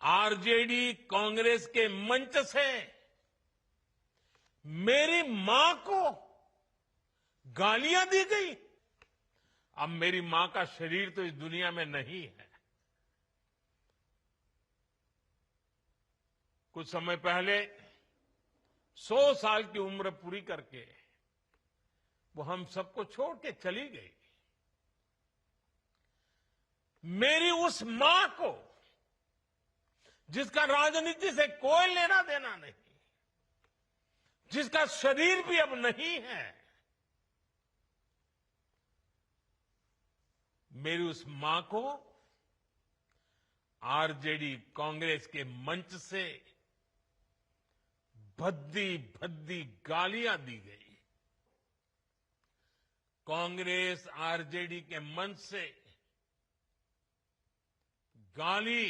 RJD Congress के मंच से मेरी मां को गालियां दी गई। अब मेरी मां का शरीर तो इस दुनिया में नहीं है। कुछ समय पहले 100 साल की उम्र पूरी करके वो हम सबको छोड़ के चली गई। मेरी उस मां को, जिसका राजनीति से कोई लेना देना नहीं, जिसका शरीर भी अब नहीं है, मेरी उस मां को आरजेडी कांग्रेस के मंच से भद्दी भद्दी गालियां दी गई। कांग्रेस आरजेडी के मंच से गाली,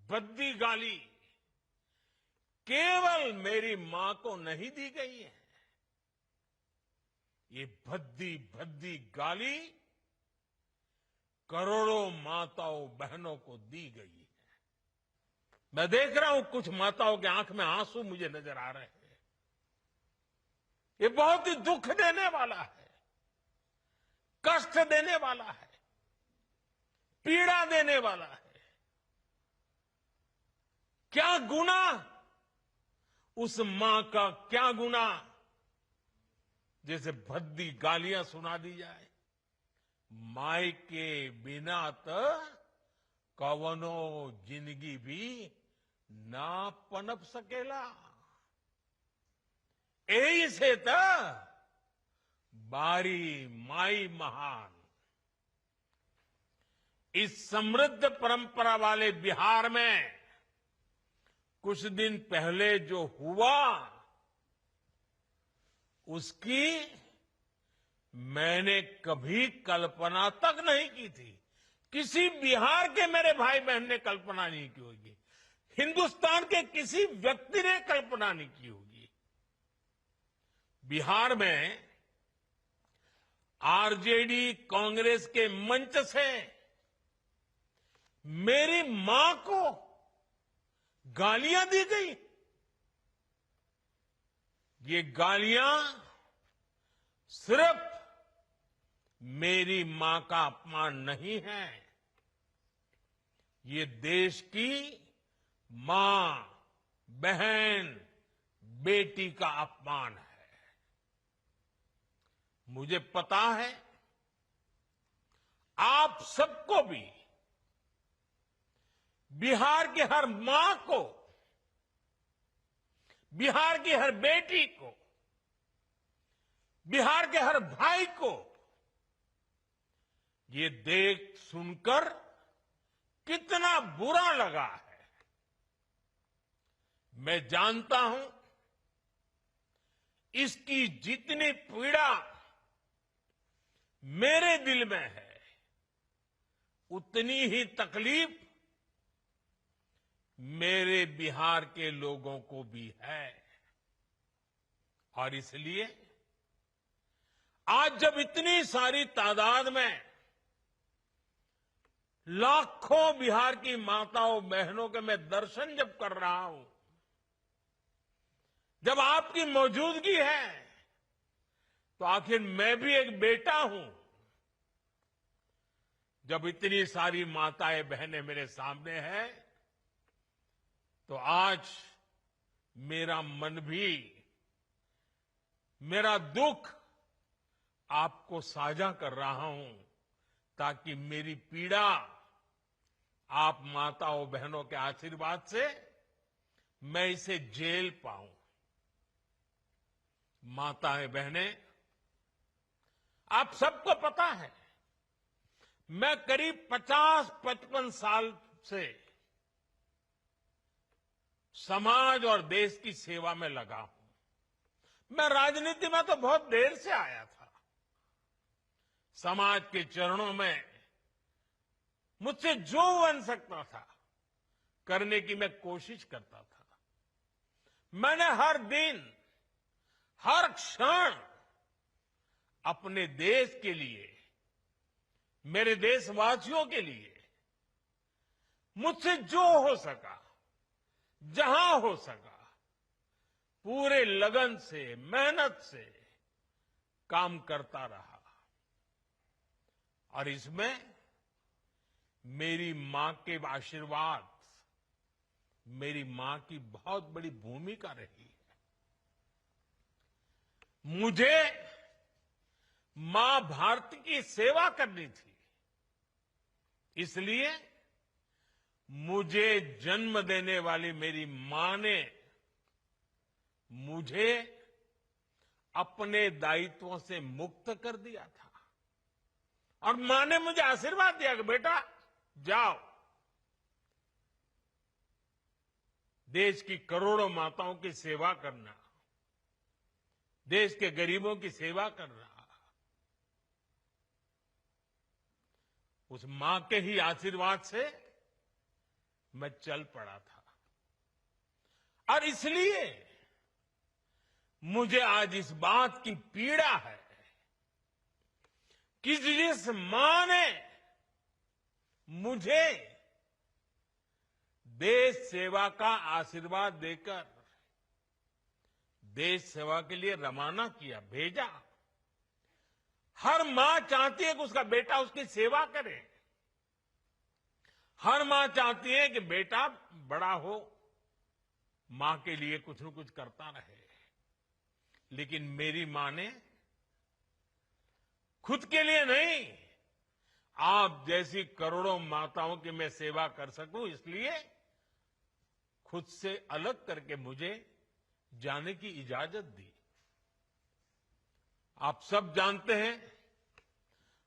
भद्दी गाली केवल मेरी मां को नहीं दी गई है। ये भद्दी भद्दी गाली करोड़ों माताओं बहनों को दी गई है। मैं देख रहा हूं कुछ माताओं के आंख में आंसू मुझे नजर आ रहे हैं। ये बहुत ही दुख देने वाला है, कष्ट देने वाला है, पीड़ा देने वाला है। क्या गुनाह उस मां का, क्या गुनाह जैसे भद्दी गालियां सुना दी जाए। माई के बिना तो कवनो जिंदगी भी ना पनप सकेला। यही से तो बारी माई महान। इस समृद्ध परंपरा वाले बिहार में कुछ दिन पहले जो हुआ, उसकी मैंने कभी कल्पना तक नहीं की थी। किसी बिहार के मेरे भाई बहन ने कल्पना नहीं की होगी, हिंदुस्तान के किसी व्यक्ति ने कल्पना नहीं की होगी। बिहार में आरजेडी कांग्रेस के मंच से मेरी मां को गालियां दी गई। ये गालियां सिर्फ मेरी मां का अपमान नहीं है, ये देश की मां, बहन, बेटी का अपमान है। मुझे पता है आप सबको भी, बिहार की हर मां को, बिहार की हर बेटी को, बिहार के हर भाई को ये देख सुनकर कितना बुरा लगा है। मैं जानता हूं इसकी जितनी पीड़ा मेरे दिल में है, उतनी ही तकलीफ मेरे बिहार के लोगों को भी है। और इसलिए आज जब इतनी सारी तादाद में लाखों बिहार की माताओं बहनों के मैं दर्शन जब कर रहा हूं, जब आपकी मौजूदगी है, तो आखिर मैं भी एक बेटा हूं। जब इतनी सारी माताएं बहनें मेरे सामने हैं, तो आज मेरा मन भी, मेरा दुख आपको साझा कर रहा हूं, ताकि मेरी पीड़ा आप माताओं बहनों के आशीर्वाद से मैं इसे झेल पाऊं। माताएं बहनें, आप सबको पता है मैं करीब 50-55 साल से समाज और देश की सेवा में लगा हूं। मैं राजनीति में तो बहुत देर से आया था। समाज के चरणों में मुझसे जो बन सकता था करने की मैं कोशिश करता था। मैंने हर दिन, हर क्षण अपने देश के लिए, मेरे देशवासियों के लिए मुझसे जो हो सका, जहां हो सका, पूरे लगन से, मेहनत से काम करता रहा। और इसमें मेरी मां के आशीर्वाद, मेरी मां की बहुत बड़ी भूमिका रही है। मुझे मां भारती की सेवा करनी थी, इसलिए मुझे जन्म देने वाली मेरी मां ने मुझे अपने दायित्वों से मुक्त कर दिया था। और मां ने मुझे आशीर्वाद दिया कि बेटा जाओ, देश की करोड़ों माताओं की सेवा करना, देश के गरीबों की सेवा करना। उस मां के ही आशीर्वाद से मैं चल पड़ा था। और इसलिए मुझे आज इस बात की पीड़ा है कि जिस मां ने मुझे देश सेवा का आशीर्वाद देकर देश सेवा के लिए रवाना किया, भेजा, हर मां चाहती है कि उसका बेटा उसकी सेवा करे। हर मां चाहती है कि बेटा बड़ा हो, मां के लिए कुछ न कुछ करता रहे। लेकिन मेरी मां ने खुद के लिए नहीं, आप जैसी करोड़ों माताओं की मैं सेवा कर सकूं, इसलिए खुद से अलग करके मुझे जाने की इजाजत दी। आप सब जानते हैं,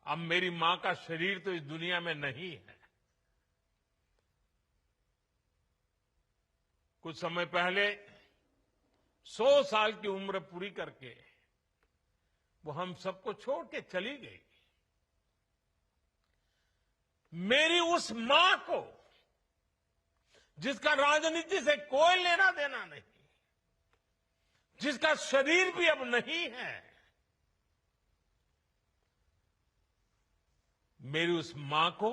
अब मेरी मां का शरीर तो इस दुनिया में नहीं है। कुछ समय पहले 100 साल की उम्र पूरी करके वो हम सबको छोड़ के चली गई। मेरी उस मां को, जिसका राजनीति से कोई लेना देना नहीं, जिसका शरीर भी अब नहीं है, मेरी उस मां को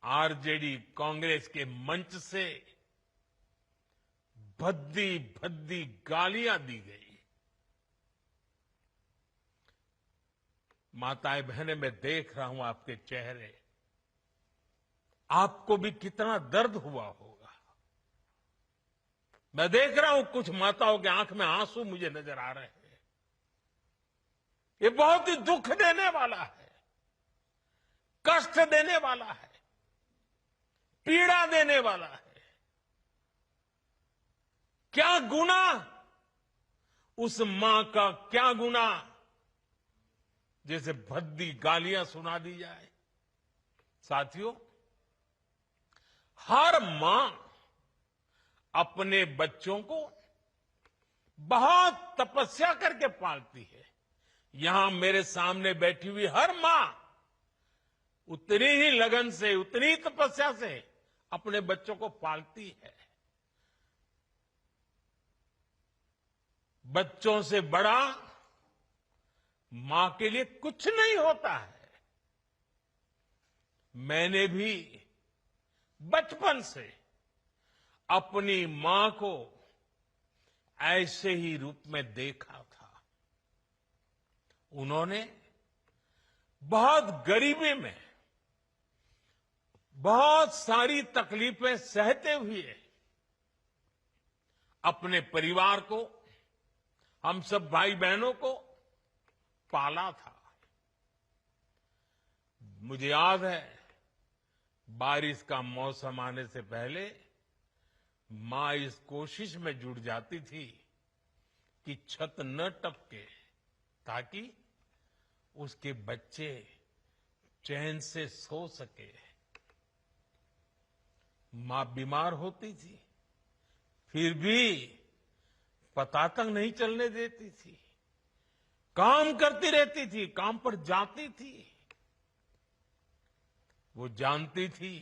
आरजेडी कांग्रेस के मंच से भद्दी भद्दी गालियां दी गई। माताएं बहनें, मैं देख रहा हूं आपके चेहरे, आपको भी कितना दर्द हुआ होगा। मैं देख रहा हूं कुछ माताओं के आंख में आंसू मुझे नजर आ रहे हैं। ये बहुत ही दुख देने वाला है, कष्ट देने वाला है, पीड़ा देने वाला है। क्या गुनाह उस मां का, क्या गुनाह जैसे भद्दी गालियां सुना दी जाए। साथियों, हर मां अपने बच्चों को बहुत तपस्या करके पालती है। यहां मेरे सामने बैठी हुई हर मां उतनी ही लगन से, उतनी ही तपस्या से अपने बच्चों को पालती है। बच्चों से बड़ा मां के लिए कुछ नहीं होता है। मैंने भी बचपन से अपनी मां को ऐसे ही रूप में देखा था। उन्होंने बहुत गरीबी में बहुत सारी तकलीफें सहते हुए अपने परिवार को, हम सब भाई बहनों को पाला था। मुझे याद है, बारिश का मौसम आने से पहले मां इस कोशिश में जुट जाती थी कि छत न टपके, ताकि उसके बच्चे चैन से सो सके। मां बीमार होती थी, फिर भी पता तक नहीं चलने देती थी, काम करती रहती थी, काम पर जाती थी। वो जानती थी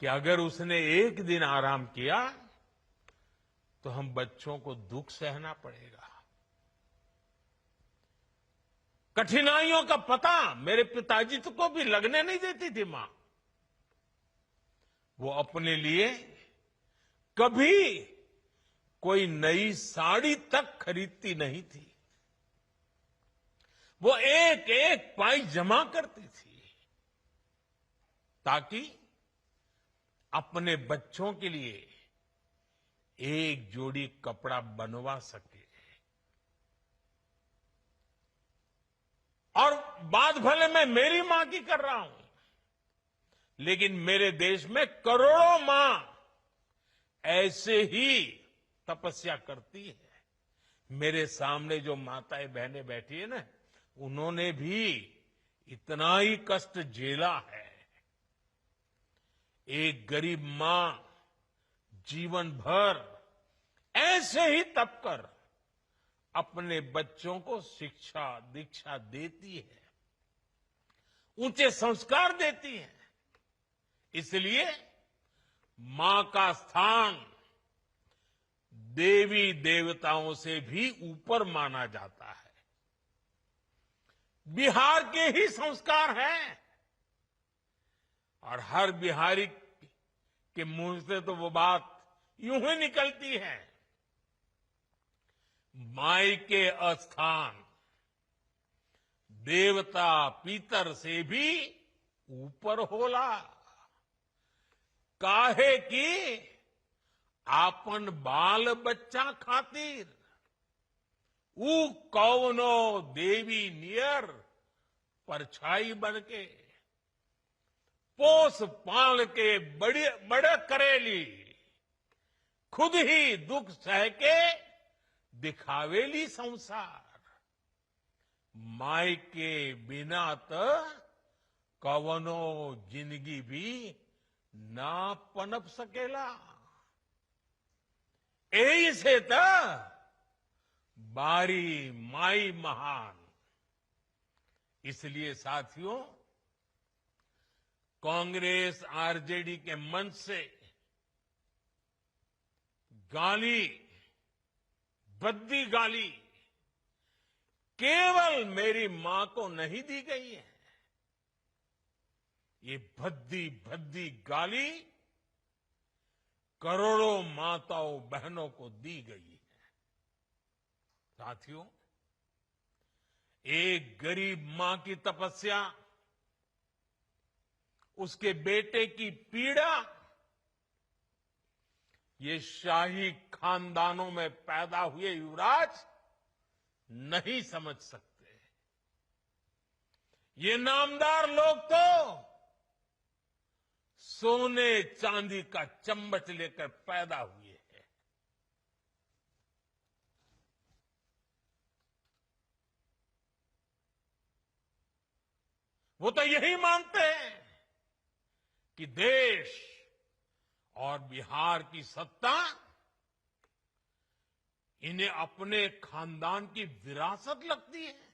कि अगर उसने एक दिन आराम किया तो हम बच्चों को दुख सहना पड़ेगा। कठिनाइयों का पता मेरे पिताजी को भी लगने नहीं देती थी मां। वो अपने लिए कभी कोई नई साड़ी तक खरीदती नहीं थी। वो एक एक पाई जमा करती थी ताकि अपने बच्चों के लिए एक जोड़ी कपड़ा बनवा सके। और बात भले मैं मेरी मां की कर रहा हूं, लेकिन मेरे देश में करोड़ों मां ऐसे ही तपस्या करती है। मेरे सामने जो माताएं बहनें बैठी है ना, उन्होंने भी इतना ही कष्ट झेला है। एक गरीब मां जीवन भर ऐसे ही तप कर अपने बच्चों को शिक्षा दीक्षा देती है, ऊंचे संस्कार देती है। इसलिए मां का स्थान देवी देवताओं से भी ऊपर माना जाता है। बिहार के ही संस्कार हैं और हर बिहारी के मुंह से तो वो बात यूं ही निकलती है, माई के अस्थान देवता पितर से भी ऊपर होला। काहे की आपन बाल बच्चा खातिर ऊ कौनो देवी नियर परछाई बनके पोस पाल के बड़े करेली, खुद ही दुख सह के दिखावेली संसार। माई के बिना तो कवनो जिंदगी भी ना पनप सकेला। यही से तो बारी माई महान। इसलिए साथियों, कांग्रेस आरजेडी के मंच से गाली, भद्दी गाली केवल मेरी मां को नहीं दी गई है। ये भद्दी भद्दी गाली करोड़ों माताओं बहनों को दी गई है। साथियों, एक गरीब मां की तपस्या, उसके बेटे की पीड़ा, ये शाही खानदानों में पैदा हुए युवराज नहीं समझ सकते। ये नामदार लोग तो सोने चांदी का चम्मच लेकर पैदा हुए हैं। वो तो यही मानते हैं कि देश और बिहार की सत्ता इन्हें अपने खानदान की विरासत लगती है।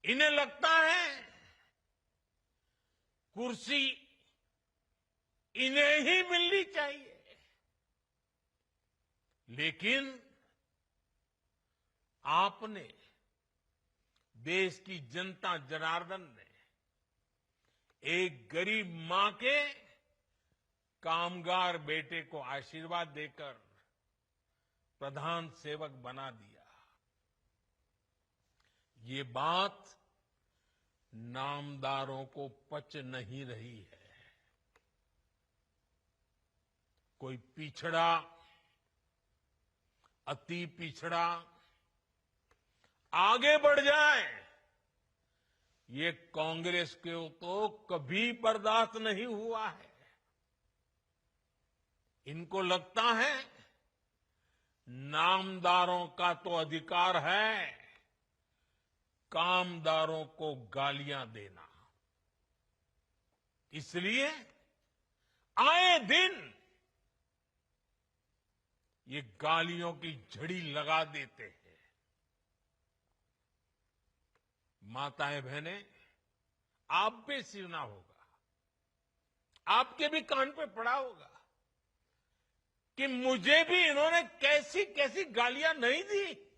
इन्हें लगता है कुर्सी इन्हें ही मिलनी चाहिए। लेकिन आपने, देश की जनता जनार्दन ने एक गरीब मां के कामगार बेटे को आशीर्वाद देकर प्रधान सेवक बना दिया। ये बात नामदारों को पच नहीं रही है। कोई पिछड़ा, अति पिछड़ा आगे बढ़ जाए, ये कांग्रेस को तो कभी बर्दाश्त नहीं हुआ है। इनको लगता है नामदारों का तो अधिकार है कामदारों को गालियां देना। इसलिए आए दिन ये गालियों की झड़ी लगा देते हैं। माताएं बहनें, आप पे सुना होगा, आपके भी कान पे पड़ा होगा कि मुझे भी इन्होंने कैसी कैसी गालियां नहीं दी।